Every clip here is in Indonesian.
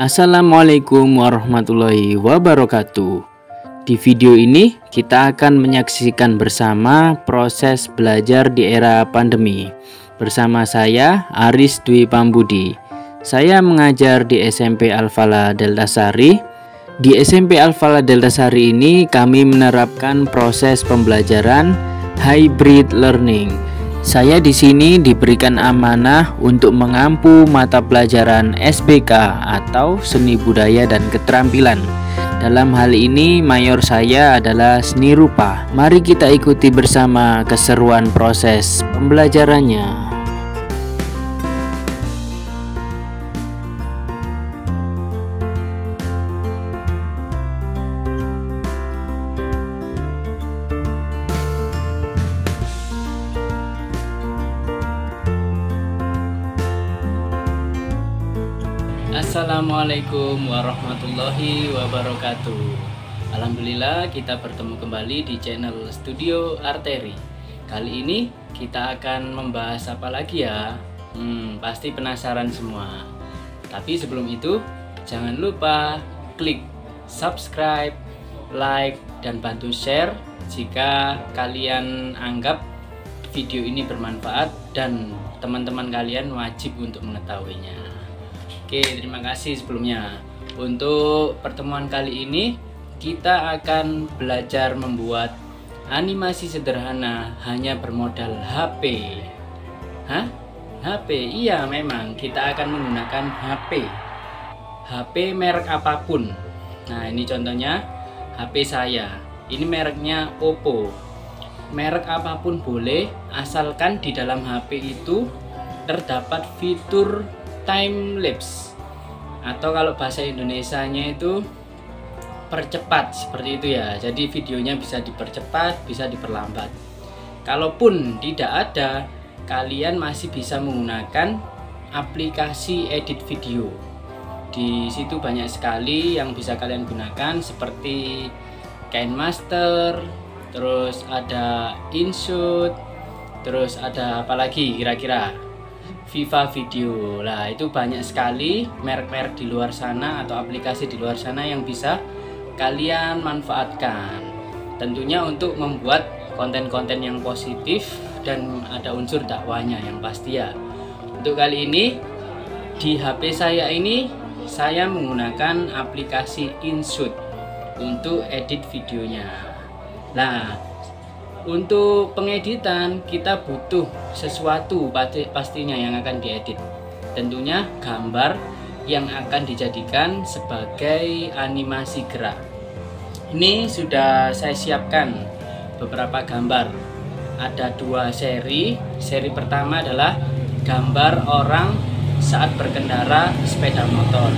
Assalamualaikum warahmatullahi wabarakatuh. Di video ini kita akan menyaksikan bersama proses belajar di era pandemi. Bersama saya Aris Dwi Pambudi. Saya mengajar di SMP Al-Falah Deltasari. Di SMP Al-Falah Deltasari ini kami menerapkan proses pembelajaran hybrid learning. Saya di sini diberikan amanah untuk mengampu mata pelajaran SBK atau Seni Budaya dan Keterampilan. Dalam hal ini mayor saya adalah seni rupa. Mari kita ikuti bersama keseruan proses pembelajarannya. Assalamualaikum warahmatullahi wabarakatuh. Alhamdulillah kita bertemu kembali di channel Studio Arteri. Kali ini kita akan membahas apa lagi ya? Pasti penasaran semua. Tapi sebelum itu jangan lupa klik subscribe, like, dan bantu share jika kalian anggap video ini bermanfaat dan teman-teman kalian wajib untuk mengetahuinya. Oke, terima kasih sebelumnya. Untuk pertemuan kali ini kita akan belajar membuat animasi sederhana hanya bermodal HP. Hah? HP? Iya, memang kita akan menggunakan HP. HP merek apapun. Nah, ini contohnya HP saya. Ini mereknya Oppo. Merek apapun boleh, asalkan di dalam HP itu terdapat fitur time lapse, atau kalau bahasa Indonesianya itu percepat, seperti itu ya. Jadi videonya bisa dipercepat, bisa diperlambat. Kalaupun tidak ada, kalian masih bisa menggunakan aplikasi edit video. Di situ banyak sekali yang bisa kalian gunakan, seperti KineMaster, terus ada InShot, terus ada apa lagi kira-kira? Viva Video. Lah, itu banyak sekali merek-merek di luar sana atau aplikasi di luar sana yang bisa kalian manfaatkan. Tentunya untuk membuat konten-konten yang positif dan ada unsur dakwahnya yang pasti ya. Untuk kali ini di HP saya ini saya menggunakan aplikasi InShot untuk edit videonya. Nah, untuk pengeditan kita butuh sesuatu pastinya yang akan diedit. Tentunya gambar yang akan dijadikan sebagai animasi gerak. Ini sudah saya siapkan beberapa gambar. Ada dua seri. Seri pertama adalah gambar orang saat berkendara sepeda motor.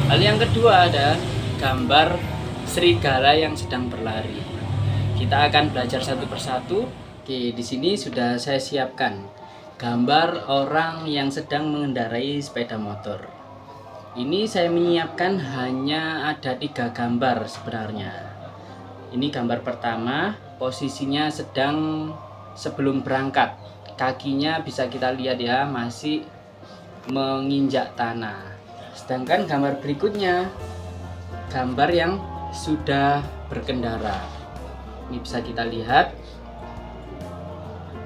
Lalu yang kedua ada gambar serigala yang sedang berlari. Kita akan belajar satu persatu. Oke, di sini sudah saya siapkan gambar orang yang sedang mengendarai sepeda motor. Ini saya menyiapkan hanya ada 3 gambar sebenarnya. Ini gambar pertama, posisinya sedang sebelum berangkat. Kakinya bisa kita lihat ya, masih menginjak tanah. Sedangkan gambar berikutnya, gambar yang sudah berkendara. Ini bisa kita lihat.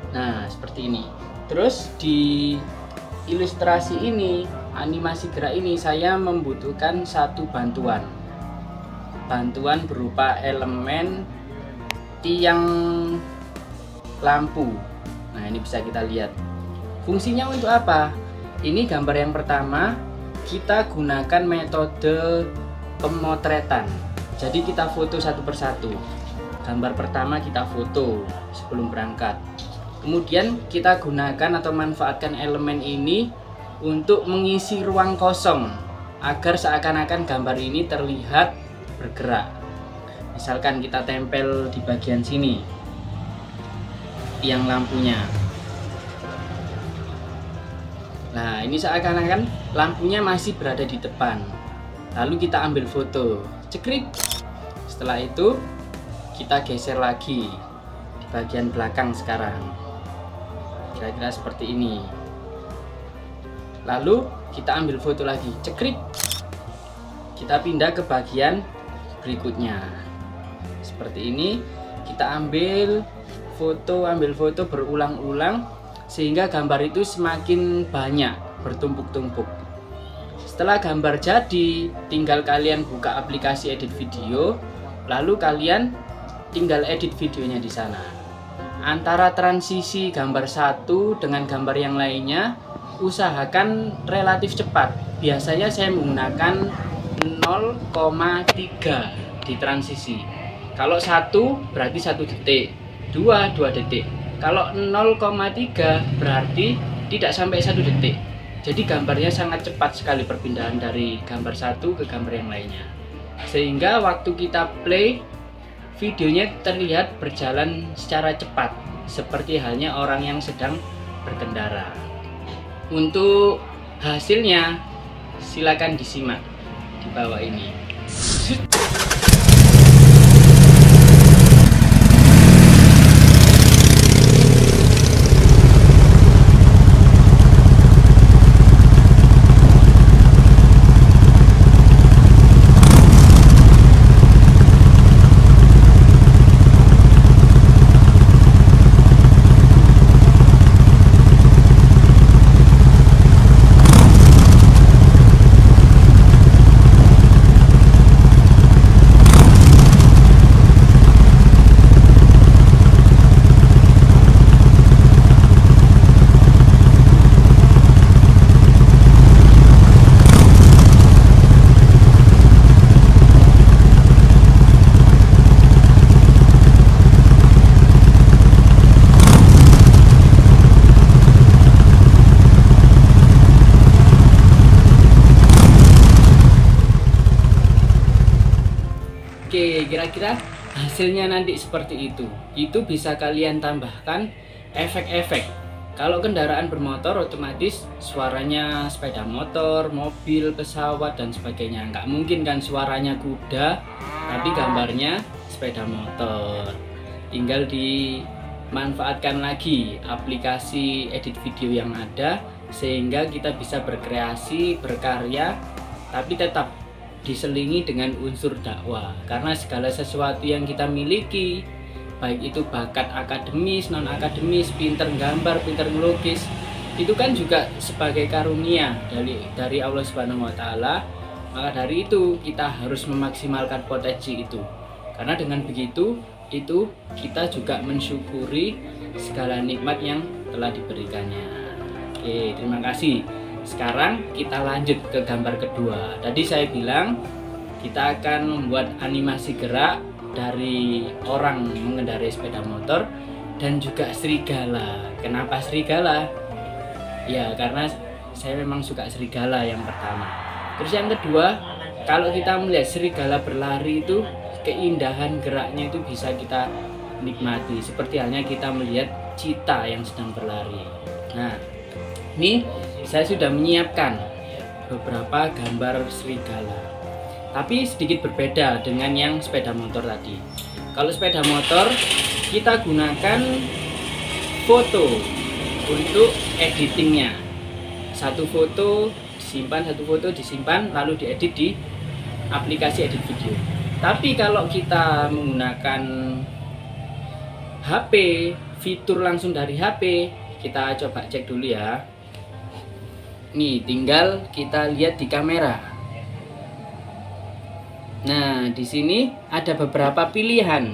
Nah, seperti ini. Terus di ilustrasi ini, animasi gerak ini, saya membutuhkan satu bantuan. Bantuan berupa elemen tiang lampu. Nah, ini bisa kita lihat. Fungsinya untuk apa? Ini gambar yang pertama, kita gunakan metode pemotretan. Jadi kita foto satu persatu. Gambar pertama kita foto sebelum berangkat. Kemudian kita gunakan atau manfaatkan elemen ini untuk mengisi ruang kosong agar seakan-akan gambar ini terlihat bergerak. Misalkan kita tempel di bagian sini tiang lampunya. Nah, ini seakan-akan lampunya masih berada di depan. Lalu kita ambil foto. Cekrik. Setelah itu kita geser lagi di bagian belakang sekarang, kira-kira seperti ini. Lalu kita ambil foto lagi, cekrik. Kita pindah ke bagian berikutnya. Seperti ini, kita ambil foto berulang-ulang sehingga gambar itu semakin banyak, bertumpuk-tumpuk. Setelah gambar jadi, tinggal kalian buka aplikasi edit video, lalu kalian tinggal edit videonya di sana. Antara transisi gambar satu dengan gambar yang lainnya, usahakan relatif cepat. Biasanya saya menggunakan 0,3 di transisi. Kalau 1 berarti 1 detik, 2 detik. Kalau 0,3 berarti tidak sampai 1 detik. Jadi gambarnya sangat cepat sekali perpindahan dari gambar satu ke gambar yang lainnya. Sehingga waktu kita play, videonya terlihat berjalan secara cepat, seperti halnya orang yang sedang berkendara. Untuk hasilnya, silakan disimak di bawah ini. Oke, kira-kira hasilnya nanti seperti itu. Itu bisa kalian tambahkan efek-efek. Kalau kendaraan bermotor otomatis suaranya sepeda motor, mobil, pesawat dan sebagainya. Nggak mungkin kan suaranya kuda, tapi gambarnya sepeda motor. Tinggal dimanfaatkan lagi aplikasi edit video yang ada sehingga kita bisa berkreasi, berkarya, tapi tetap diselingi dengan unsur dakwah. Karena segala sesuatu yang kita miliki, baik itu bakat akademis, non akademis, pinter gambar, pinter melukis, itu kan juga sebagai karunia dari Allah Subhanahu wa taala. Maka dari itu kita harus memaksimalkan potensi itu. Karena dengan begitu itu kita juga mensyukuri segala nikmat yang telah diberikannya. Oke, terima kasih. Sekarang kita lanjut ke gambar kedua. Tadi saya bilang kita akan membuat animasi gerak dari orang mengendarai sepeda motor dan juga serigala. Kenapa serigala? Ya karena saya memang suka serigala yang pertama. Terus yang kedua, kalau kita melihat serigala berlari itu keindahan geraknya itu bisa kita nikmati. Seperti halnya kita melihat cheetah yang sedang berlari. Nah, ini saya sudah menyiapkan beberapa gambar serigala, tapi sedikit berbeda dengan yang sepeda motor tadi. Kalau sepeda motor kita gunakan foto untuk editingnya. Satu foto disimpan lalu diedit di aplikasi edit video. Tapi kalau kita menggunakan HP, fitur langsung dari HP, kita coba cek dulu ya. Nih, tinggal kita lihat di kamera. Nah, di sini ada beberapa pilihan.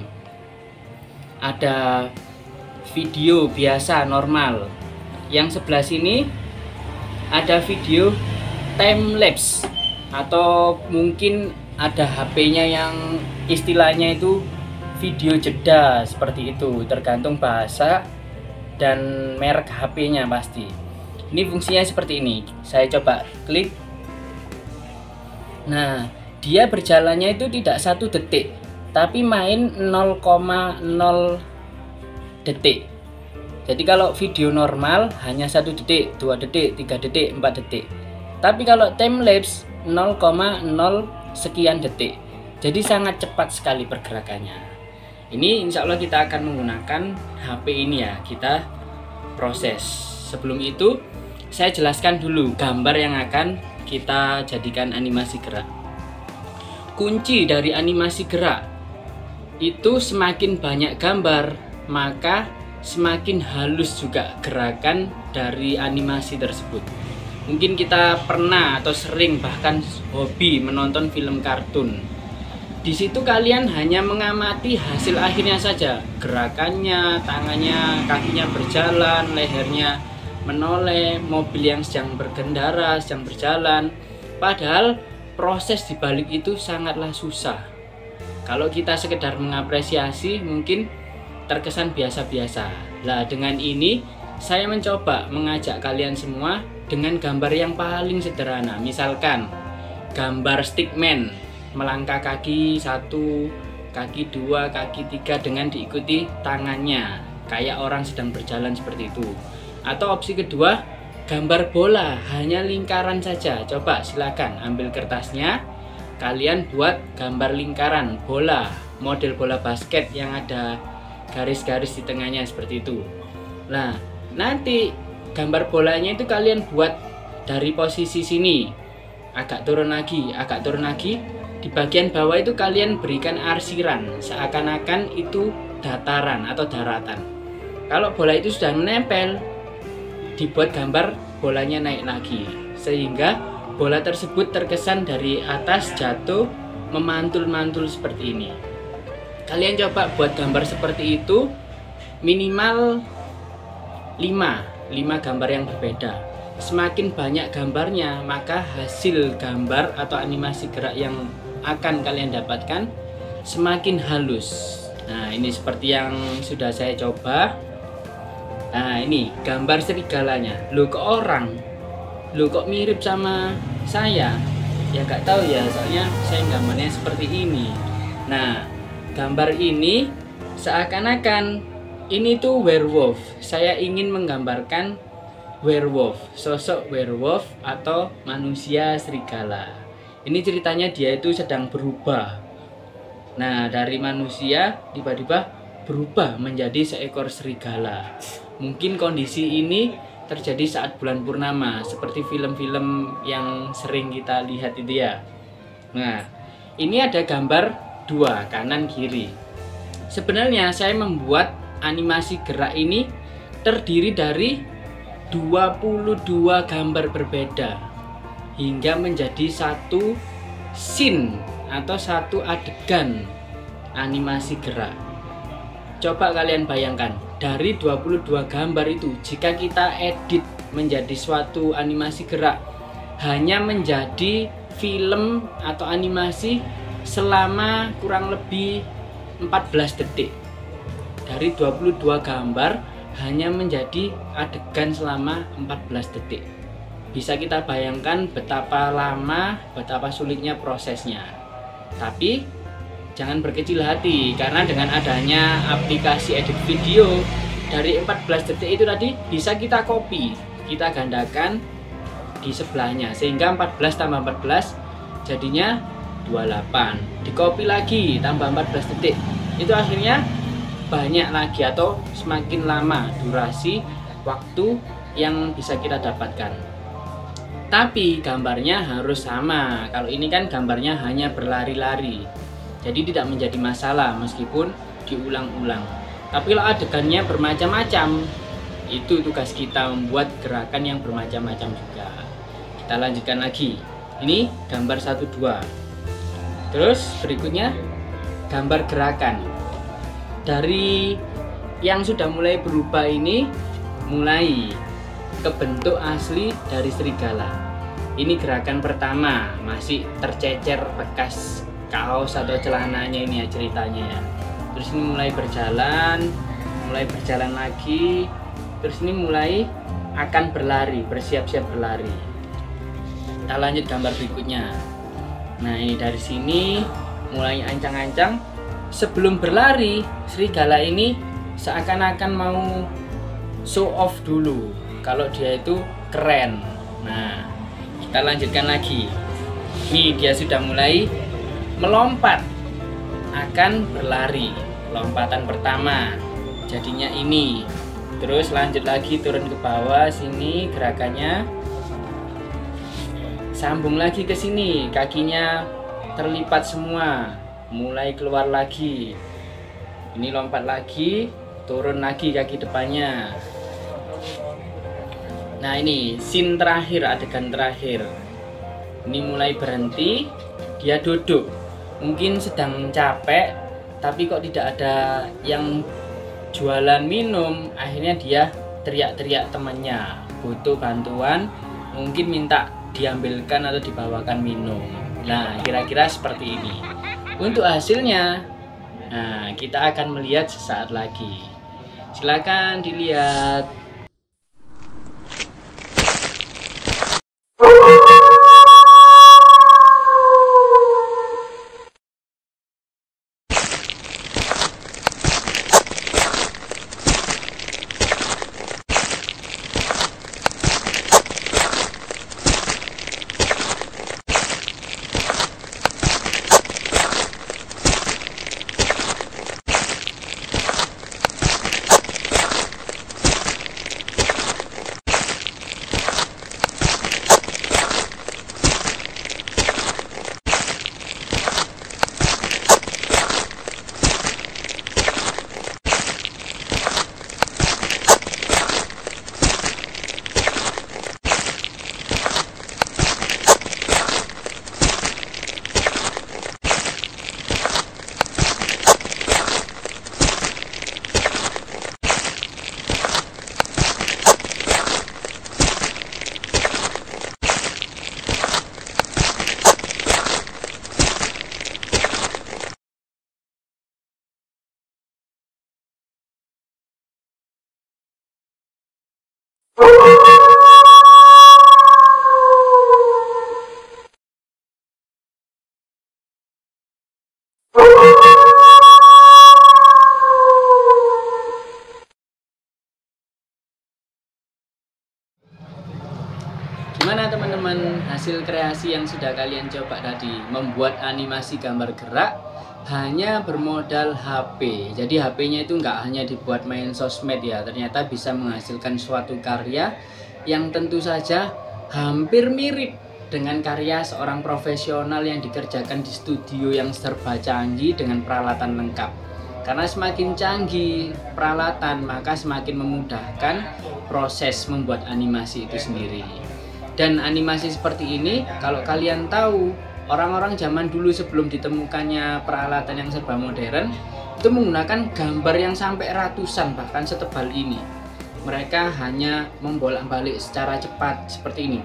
Ada video biasa normal. Yang sebelah sini ada video time lapse, atau mungkin ada HP-nya yang istilahnya itu video jeda, seperti itu, tergantung bahasa dan merek HP-nya pasti. Ini fungsinya seperti ini. Saya coba klik. Nah, dia berjalannya itu tidak 1 detik, tapi main 0,0 detik. Jadi kalau video normal hanya 1 detik, 2 detik, 3 detik, 4 detik. Tapi kalau time lapse 0,0 sekian detik. Jadi sangat cepat sekali pergerakannya. Ini insya Allah kita akan menggunakan HP ini ya. Kita proses. Sebelum itu saya jelaskan dulu gambar yang akan kita jadikan animasi gerak. kunci dari animasi gerak itu semakin banyak gambar, maka semakin halus juga gerakan dari animasi tersebut. Mungkin kita pernah atau sering bahkan hobi menonton film kartun. Di situ kalian hanya mengamati hasil akhirnya saja, gerakannya, tangannya, kakinya berjalan, lehernya menoleh, mobil yang sedang berkendara, sedang berjalan. Padahal proses dibalik itu sangatlah susah. Kalau kita sekedar mengapresiasi mungkin terkesan biasa-biasa. Nah, dengan ini saya mencoba mengajak kalian semua dengan gambar yang paling sederhana. Misalkan gambar stickman, melangkah kaki 1, kaki 2, kaki 3 dengan diikuti tangannya kayak orang sedang berjalan seperti itu. Atau opsi kedua, gambar bola hanya lingkaran saja. Coba silakan ambil kertasnya, kalian buat gambar lingkaran bola, model bola basket yang ada garis-garis di tengahnya seperti itu. Nah, nanti gambar bolanya itu kalian buat dari posisi sini, agak turun lagi, agak turun lagi. Di bagian bawah itu kalian berikan arsiran, seakan-akan itu dataran atau daratan. Kalau bola itu sudah menempel, dibuat gambar bolanya naik lagi, sehingga bola tersebut terkesan dari atas jatuh memantul-mantul seperti ini. Kalian coba buat gambar seperti itu minimal 5 gambar yang berbeda. Semakin banyak gambarnya, maka hasil gambar atau animasi gerak yang akan kalian dapatkan semakin halus. Nah, ini seperti yang sudah saya coba. Nah, ini gambar serigalanya. Loh, kok mirip sama saya? Ya nggak tahu ya, soalnya saya gambarnya seperti ini. Nah, gambar ini seakan-akan ini tuh werewolf. Saya ingin menggambarkan werewolf, sosok werewolf atau manusia serigala. Ini ceritanya dia itu sedang berubah. Nah, dari manusia tiba-tiba berubah menjadi seekor serigala. Mungkin kondisi ini terjadi saat bulan purnama, seperti film-film yang sering kita lihat itu ya. Nah, ini ada gambar 2 kanan kiri. Sebenarnya saya membuat animasi gerak ini terdiri dari 22 gambar berbeda hingga menjadi satu scene atau satu adegan animasi gerak. Coba kalian bayangkan, dari 22 gambar itu jika kita edit menjadi suatu animasi gerak, hanya menjadi film atau animasi selama kurang lebih 14 detik. Dari 22 gambar hanya menjadi adegan selama 14 detik. Bisa kita bayangkan betapa lama, betapa sulitnya prosesnya. Tapi jangan berkecil hati, karena dengan adanya aplikasi edit video, dari 14 detik itu tadi bisa kita copy, kita gandakan di sebelahnya, sehingga 14 tambah 14 jadinya 28. Di copy lagi tambah 14 detik, itu akhirnya banyak lagi atau semakin lama durasi waktu yang bisa kita dapatkan. Tapi gambarnya harus sama. Kalau ini kan gambarnya hanya berlari-lari, jadi tidak menjadi masalah meskipun diulang-ulang. Tapi kalau adegannya bermacam-macam, itu tugas kita membuat gerakan yang bermacam-macam juga. Kita lanjutkan lagi. Ini gambar 1, 2. Terus berikutnya gambar gerakan. Dari yang sudah mulai berubah ini mulai ke bentuk asli dari serigala. Ini gerakan pertama, masih tercecer bekas kaos atau celananya ini ya ceritanya ya. Terus ini mulai berjalan lagi. Terus ini mulai akan berlari, bersiap-siap berlari. Kita lanjut gambar berikutnya. Nah, ini dari sini mulai ancang-ancang. Sebelum berlari, serigala ini seakan-akan mau show off dulu kalau dia itu keren. Nah, kita lanjutkan lagi. Ini dia sudah mulai melompat, akan berlari. Lompatan pertama jadinya ini. Terus lanjut lagi turun ke bawah sini gerakannya. Sambung lagi ke sini, kakinya terlipat semua, mulai keluar lagi. Ini lompat lagi, turun lagi kaki depannya. Nah, ini scene terakhir, adegan terakhir. Ini mulai berhenti, dia duduk. Mungkin sedang capek, tapi kok tidak ada yang jualan minum. Akhirnya dia teriak-teriak temannya, butuh bantuan, mungkin minta diambilkan atau dibawakan minum. Nah, kira-kira seperti ini. Untuk hasilnya, nah, kita akan melihat sesaat lagi. Silakan dilihat. Gimana teman-teman hasil kreasi yang sudah kalian coba tadi? Membuat animasi gambar gerak hanya bermodal HP. Jadi HP-nya itu nggak hanya dibuat main sosmed ya, ternyata bisa menghasilkan suatu karya yang tentu saja hampir mirip dengan karya seorang profesional yang dikerjakan di studio yang serba canggih dengan peralatan lengkap. Karena semakin canggih peralatan, maka semakin memudahkan proses membuat animasi itu sendiri. Dan animasi seperti ini, kalau kalian tahu, orang-orang zaman dulu sebelum ditemukannya peralatan yang serba modern, itu menggunakan gambar yang sampai ratusan, bahkan setebal ini. Mereka hanya membolak-balik secara cepat seperti ini.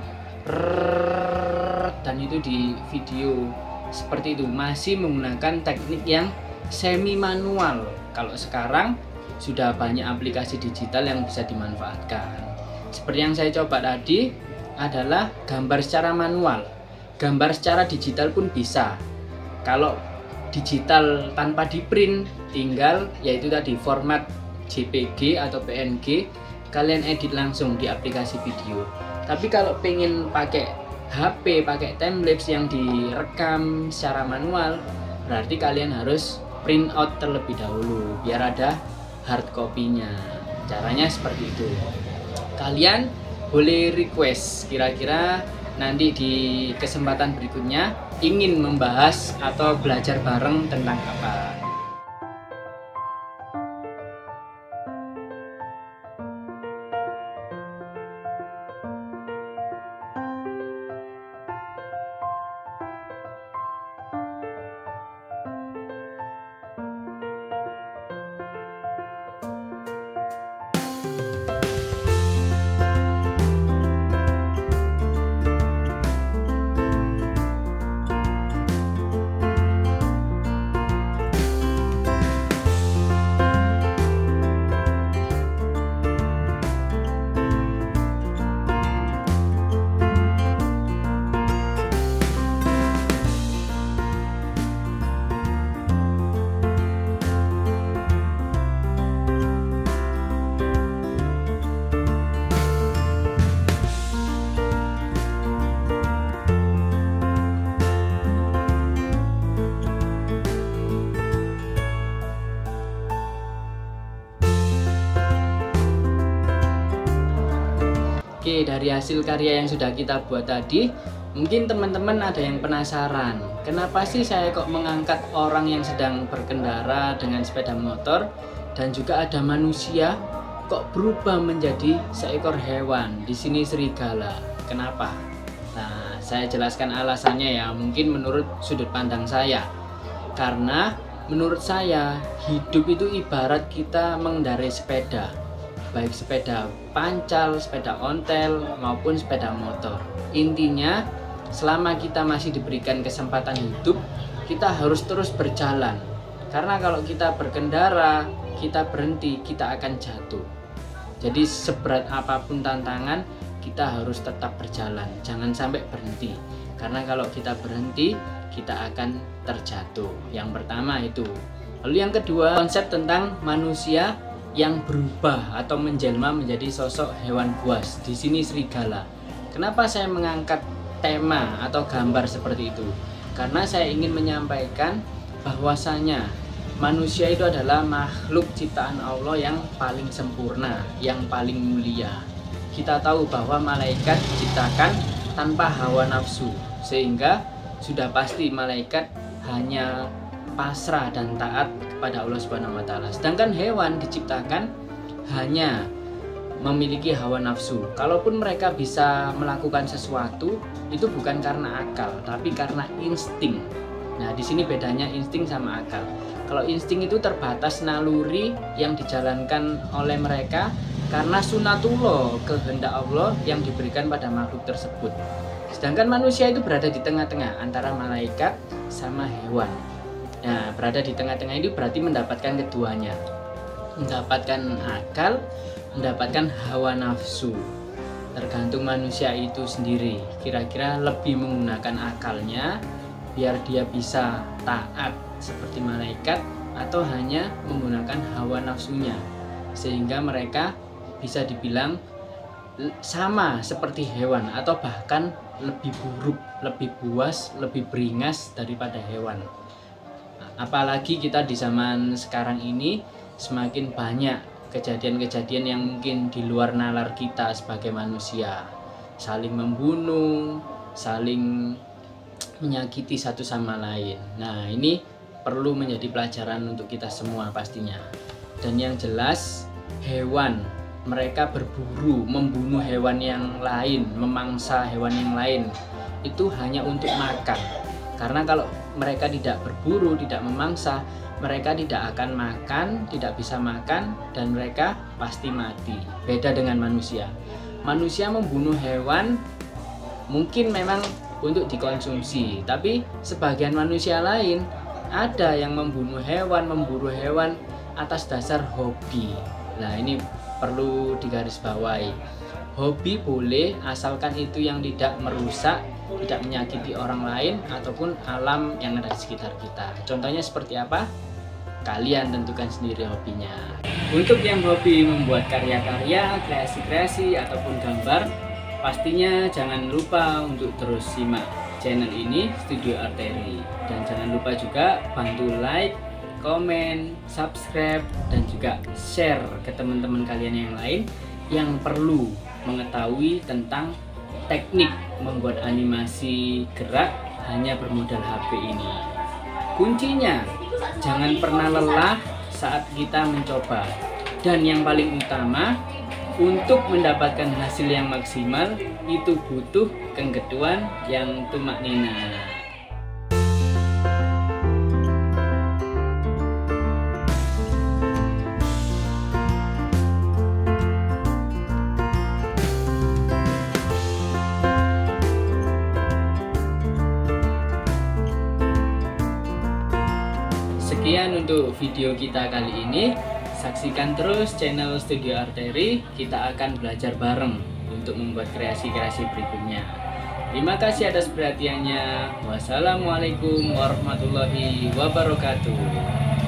Dan itu di video seperti itu, masih menggunakan teknik yang semi manual. Kalau sekarang sudah banyak aplikasi digital yang bisa dimanfaatkan. Seperti yang saya coba tadi adalah gambar secara manual. Gambar secara digital pun bisa. Kalau digital tanpa di print, tinggal yaitu tadi format JPG atau PNG, kalian edit langsung di aplikasi video. Tapi kalau pengen pakai HP, pakai timelapse yang direkam secara manual, berarti kalian harus print out terlebih dahulu biar ada hard copy-nya. Caranya seperti itu. Kalian boleh request kira-kira nanti di kesempatan berikutnya ingin membahas atau belajar bareng tentang apa. Oke, dari hasil karya yang sudah kita buat tadi, Mungkin teman-teman ada yang penasaran, kenapa sih saya kok mengangkat orang yang sedang berkendara dengan sepeda motor dan juga ada manusia kok berubah menjadi seekor hewan, di sini serigala. Kenapa? Nah, saya jelaskan alasannya ya, mungkin menurut sudut pandang saya. Karena menurut saya, hidup itu ibarat kita mengendarai sepeda, baik sepeda pancal, sepeda ontel, maupun sepeda motor. Intinya, selama kita masih diberikan kesempatan hidup, kita harus terus berjalan. Karena kalau kita berkendara, kita berhenti, kita akan jatuh. Jadi seberat apapun tantangan, kita harus tetap berjalan, jangan sampai berhenti. Karena kalau kita berhenti, kita akan terjatuh. Yang pertama itu. Lalu yang kedua, konsep tentang manusia yang berubah atau menjelma menjadi sosok hewan buas. Di sini serigala. Kenapa saya mengangkat tema atau gambar seperti itu? Karena saya ingin menyampaikan bahwasanya manusia itu adalah makhluk ciptaan Allah yang paling sempurna, yang paling mulia. Kita tahu bahwa malaikat diciptakan tanpa hawa nafsu, sehingga sudah pasti malaikat hanya pasrah dan taat kepada Allah Subhanahu wa taala. Sedangkan hewan diciptakan hanya memiliki hawa nafsu. Kalaupun mereka bisa melakukan sesuatu, itu bukan karena akal, tapi karena insting. Nah, di sini bedanya insting sama akal. Kalau insting itu terbatas naluri yang dijalankan oleh mereka karena sunatullah, kehendak Allah yang diberikan pada makhluk tersebut. Sedangkan manusia itu berada di tengah-tengah antara malaikat sama hewan. Nah, berada di tengah-tengah itu berarti mendapatkan keduanya. Mendapatkan akal, mendapatkan hawa nafsu. Tergantung manusia itu sendiri, kira-kira lebih menggunakan akalnya biar dia bisa taat seperti malaikat, atau hanya menggunakan hawa nafsunya sehingga mereka bisa dibilang sama seperti hewan, atau bahkan lebih buruk, lebih buas, lebih beringas daripada hewan. Apalagi kita di zaman sekarang ini semakin banyak kejadian-kejadian yang mungkin di luar nalar kita sebagai manusia, saling membunuh, saling menyakiti satu sama lain. Nah, ini perlu menjadi pelajaran untuk kita semua pastinya. Dan yang jelas, hewan, mereka berburu, membunuh hewan yang lain, memangsa hewan yang lain, itu hanya untuk makan. Karena kalau mereka tidak berburu, tidak memangsa, mereka tidak akan makan, tidak bisa makan, dan mereka pasti mati. Beda dengan manusia. Manusia membunuh hewan mungkin memang untuk dikonsumsi, tapi sebagian manusia lain ada yang membunuh hewan, memburu hewan atas dasar hobi. Nah, ini perlu digarisbawahi. Hobi boleh asalkan itu yang tidak merusak, tidak menyakiti orang lain ataupun alam yang ada di sekitar kita. Contohnya seperti apa? Kalian tentukan sendiri hobinya. Untuk yang hobi membuat karya-karya, kreasi-kreasi ataupun gambar, pastinya jangan lupa untuk terus simak channel ini, Studio Arteri. Dan jangan lupa juga bantu like, komen, subscribe, dan juga share ke teman-teman kalian yang lain yang perlu mengetahui tentang teknik membuat animasi gerak hanya bermodal HP ini. Kuncinya, jangan pernah lelah saat kita mencoba. Dan yang paling utama, untuk mendapatkan hasil yang maksimal, itu butuh kenggeduan yang tumaknina. Sekian untuk video kita kali ini. Saksikan terus channel Studio Arteri. Kita akan belajar bareng untuk membuat kreasi-kreasi berikutnya. Terima kasih atas perhatiannya. Wassalamualaikum warahmatullahi wabarakatuh.